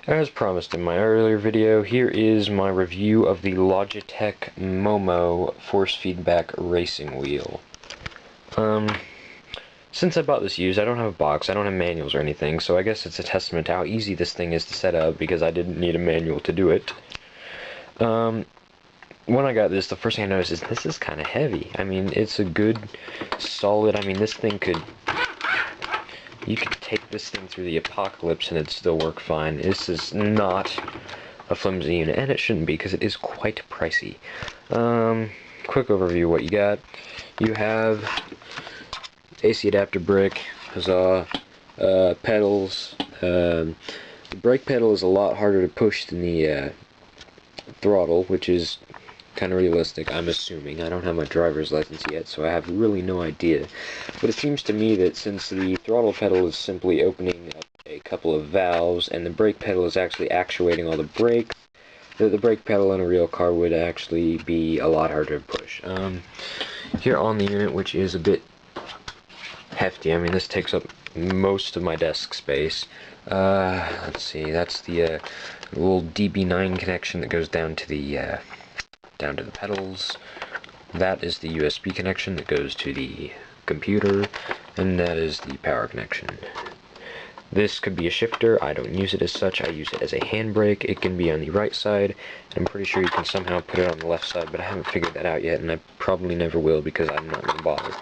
As promised in my earlier video, here is my review of the Logitech Momo force feedback racing wheel. Since I bought this used, I don't have a box, I don't have manuals or anything, so I guess it's a testament to how easy this thing is to set up because I didn't need a manual to do it. When I got this, the first thing I noticed is this is kind of heavy. I mean, it's a good, solid, this thing could... You could take this thing through the apocalypse and it'd still work fine. This is not a flimsy unit, and it shouldn't be because it is quite pricey. Quick overview of what you got. You have AC adapter brick, huzzah, pedals. The brake pedal is a lot harder to push than the throttle, which is kind of realistic, I'm assuming. I don't have my driver's license yet, so I have really no idea. But it seems to me that since the throttle pedal is simply opening up a couple of valves, and the brake pedal is actually actuating all the brakes, that the brake pedal in a real car would actually be a lot harder to push. Here on the unit, which is a bit hefty, this takes up most of my desk space. Let's see, that's the little DB9 connection that goes down to the pedals. That is the USB connection that goes to the computer, and that is the power connection. This could be a shifter. I don't use it as such. I use it as a handbrake. It can be on the right side, and I'm pretty sure you can somehow put it on the left side, but I haven't figured that out yet, and I probably never will because I'm not going to bother.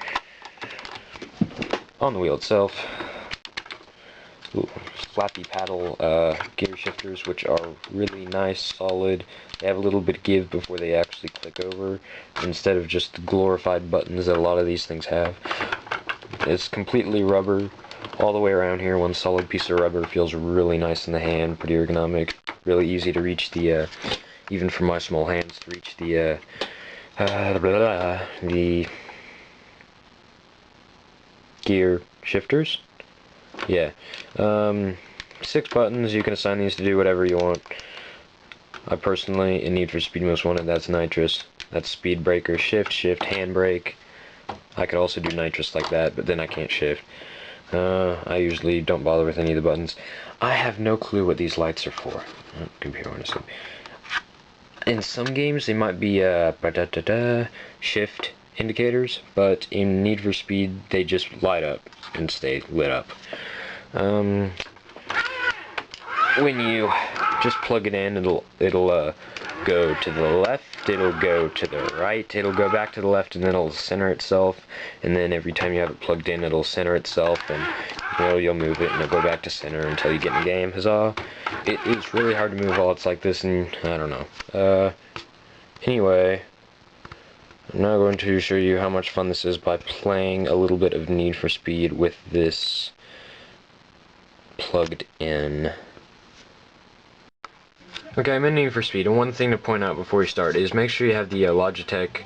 On the wheel itself, flappy paddle gear shifters, which are really nice, solid. They have a little bit of give before they actually click over, instead of just the glorified buttons that a lot of these things have. It's completely rubber all the way around here. One solid piece of rubber. Feels really nice in the hand, pretty ergonomic, really easy to reach the, even for my small hands, to reach the gear shifters. Yeah. 6 buttons. You can assign these to do whatever you want. I personally, in Need for Speed Most Wanted, that's nitrous. That's speed breaker, shift, handbrake. I could also do nitrous like that, but then I can't shift. I usually don't bother with any of the buttons. I have no clue what these lights are for. Computer, honestly. In some games, they might be shift indicators, but in Need for Speed, they just light up and stay lit up. When you just plug it in, it'll go to the left, it'll go to the right, it'll go back to the left, and then it'll center itself, and then every time you have it plugged in, it'll center itself, and you'll move it, and it'll go back to center until you get in the game. Huzzah! It is really hard to move while it's like this, and I don't know. Anyway, I'm now going to show you how much fun this is by playing a little bit of Need for Speed with this plugged in. Okay, I'm in Need for Speed, and one thing to point out before you start is make sure you have the Logitech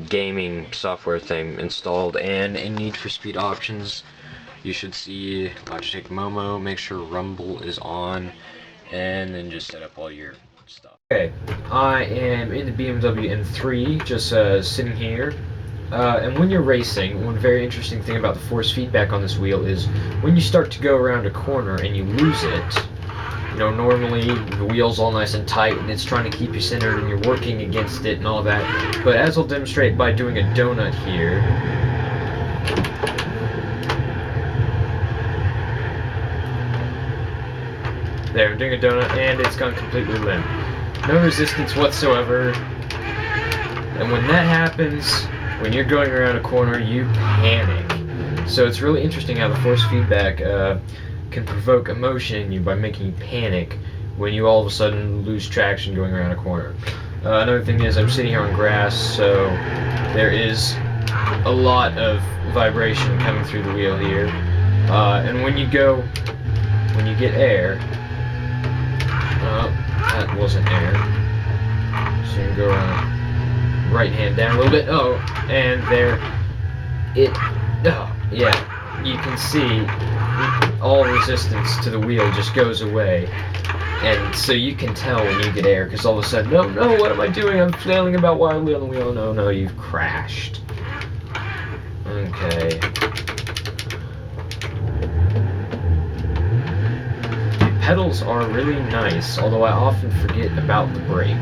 gaming software thing installed, and in Need for Speed options you should see Logitech Momo. Make sure Rumble is on, and then just set up all your stuff. Okay, I am in the BMW M3, just sitting here. And when you're racing, one very interesting thing about the force feedback on this wheel is when you start to go around a corner and you lose it, normally the wheel's all nice and tight and it's trying to keep you centered and you're working against it and all that. But as I'll demonstrate by doing a donut here, there, I'm doing a donut and it's gone completely limp. No resistance whatsoever. And when that happens, when you're going around a corner, you panic. So it's really interesting how the force feedback can provoke emotion in you by making you panic when you all of a sudden lose traction going around a corner. Another thing is I'm sitting here on grass, so there is a lot of vibration coming through the wheel here. And when you get air, that wasn't air. So you can go around, right hand down a little bit, and there, yeah, you can see all resistance to the wheel just goes away, and so you can tell when you get air, because all of a sudden, no, what am I doing? I'm flailing about wildly on the wheel. No, you've crashed. Okay. pedals are really nice, although I often forget about the brake.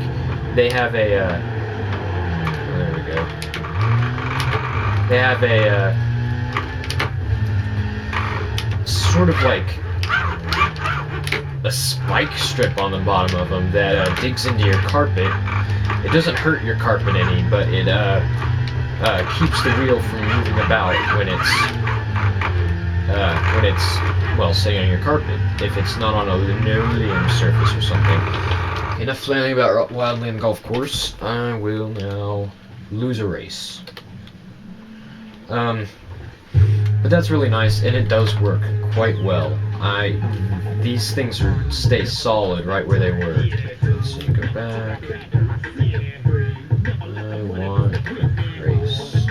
They have a, oh, there we go. They have a, sort of like a spike strip on the bottom of them that digs into your carpet. It doesn't hurt your carpet any, but it keeps the wheel from moving about when it's well, say on your carpet, if it's not on a linoleum surface or something. Enough flailing about Wildland Golf Course. I will now lose a race. But that's really nice, and it does work quite well. These things stay solid right where they were. Let's see, go back. I want race.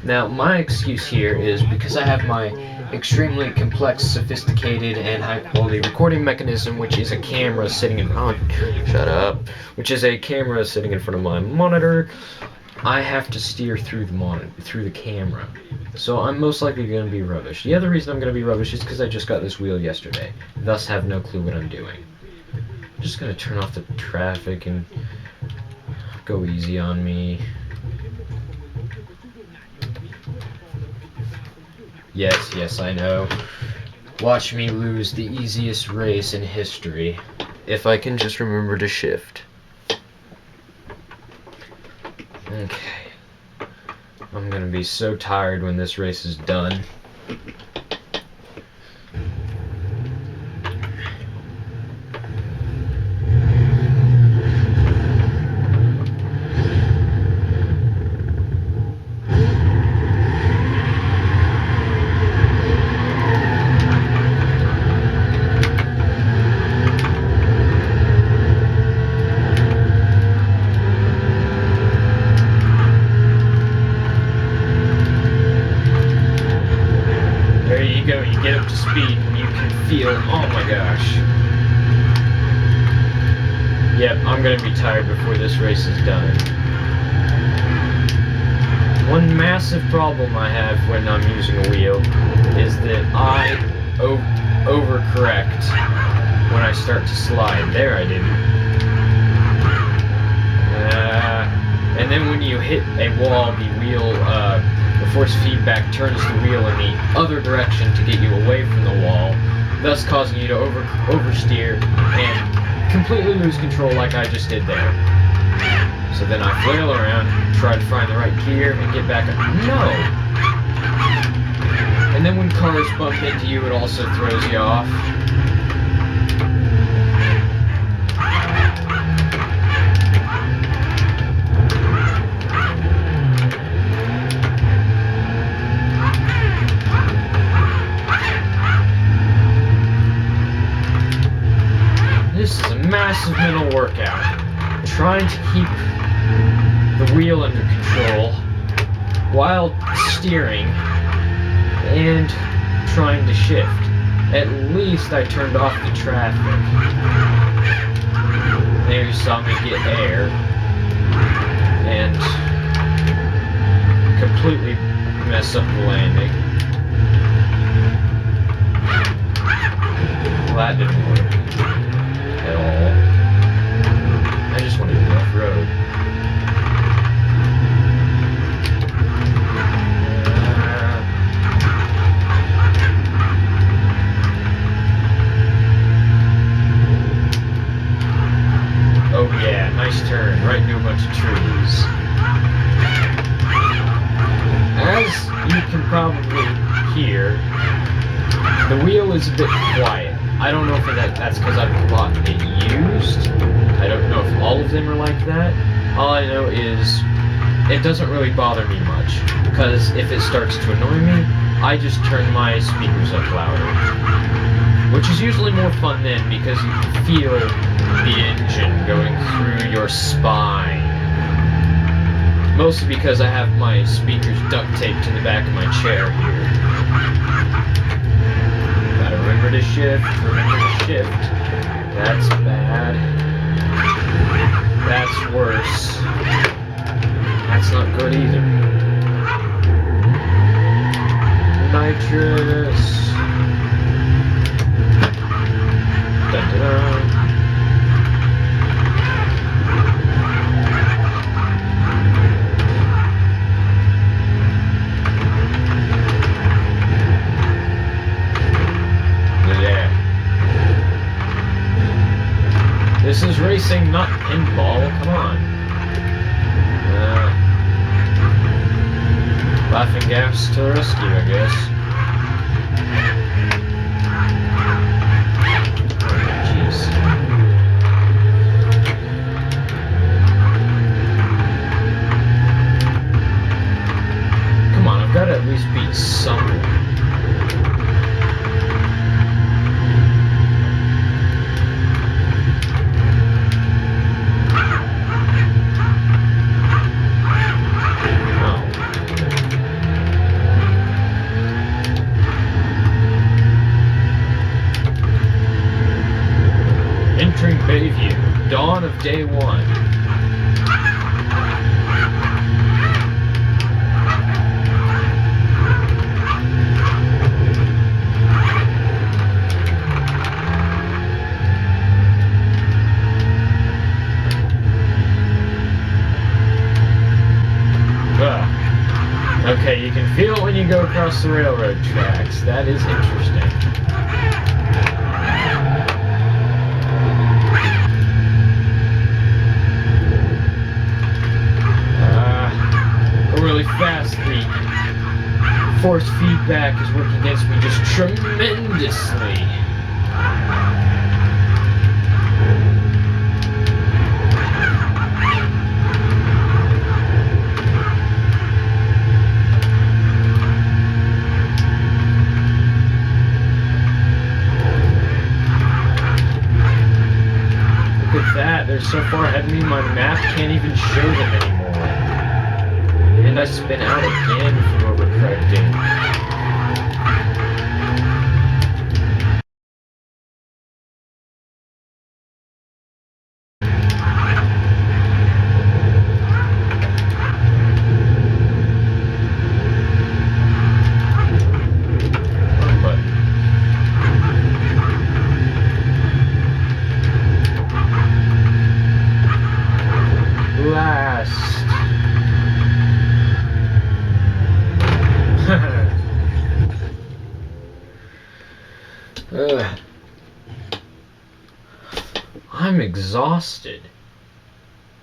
Now, my excuse here is because I have my extremely complex, sophisticated, and high-quality recording mechanism, which is a camera sitting in front of my monitor. I have to steer through the camera, so I'm most likely going to be rubbish. The other reason I'm going to be rubbish is because I just got this wheel yesterday, thus have no clue what I'm doing. I'm just going to turn off the traffic and go easy on me. Yes, I know. Watch me lose the easiest race in history, if I can just remember to shift. Okay. I'm gonna be so tired when this race is done. You get up to speed and you can feel, oh my gosh. Yep, I'm gonna be tired before this race is done. One massive problem I have when I'm using a wheel is that I overcorrect when I start to slide. There, I didn't. And then when you hit a wall, the wheel, the force feedback turns the wheel in the other direction to get you away from the wall, thus causing you to oversteer and completely lose control like I just did there. So then I flail around, try to find the right gear, and get back up. No! And then when cars bump into you, it also throws you off. This is a massive mental workout. Trying to keep the wheel under control while steering and trying to shift. At least I turned off the traffic. There you saw me get air and completely mess up the landing. Well, that didn't work at all. I just wanted to go off-road. Oh yeah, nice turn, right into a bunch of trees. As you can probably hear, the wheel is a bit quiet. I don't know if that's because I've bought it used. I don't know if all of them are like that. All I know is it doesn't really bother me much, because if it starts to annoy me, I just turn my speakers up louder. Which is usually more fun then, because you can feel the engine going through your spine. Mostly because I have my speakers duct taped to the back of my chair here. Gotta remember to shift, That's bad. That's worse. That's not good either. Nitrous. racing, not pinball. Come on. Laughing gas to the rescue, I guess. Jeez. Come on, I've got to at least beat someone. Entering Bayview, dawn of day one. Okay, you can feel it when you go across the railroad tracks. That is interesting. Really fast, the force feedback is working against me just tremendously. Look at that, they're so far ahead of me, my map can't even show them anymore. And I spin out again from overcorrecting. I'm exhausted.